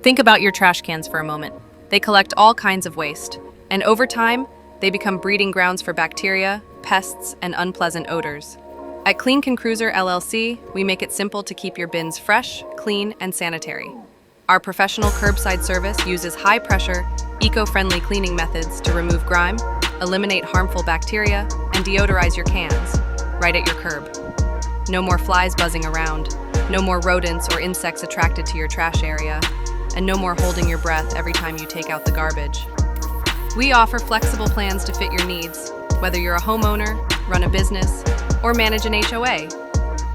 Think about your trash cans for a moment. They collect all kinds of waste, and over time, they become breeding grounds for bacteria, pests, and unpleasant odors. At Clean Can Cruiser LLC, we make it simple to keep your bins fresh, clean, and sanitary. Our professional curbside service uses high-pressure, eco-friendly cleaning methods to remove grime, eliminate harmful bacteria, and deodorize your cans, right at your curb. No more flies buzzing around, no more rodents or insects attracted to your trash area, and no more holding your breath every time you take out the garbage. We offer flexible plans to fit your needs, whether you're a homeowner, run a business, or manage an HOA.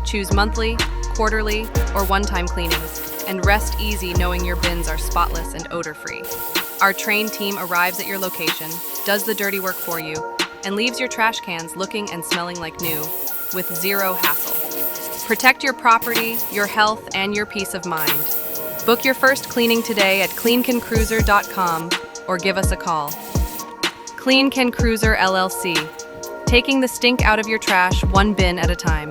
Choose monthly, quarterly, or one-time cleanings, and rest easy knowing your bins are spotless and odor-free. Our trained team arrives at your location, does the dirty work for you, and leaves your trash cans looking and smelling like new, with zero hassle. Protect your property, your health, and your peace of mind. Book your first cleaning today at cleancancruiser.com or give us a call. Clean Can Cruiser LLC, taking the stink out of your trash one bin at a time.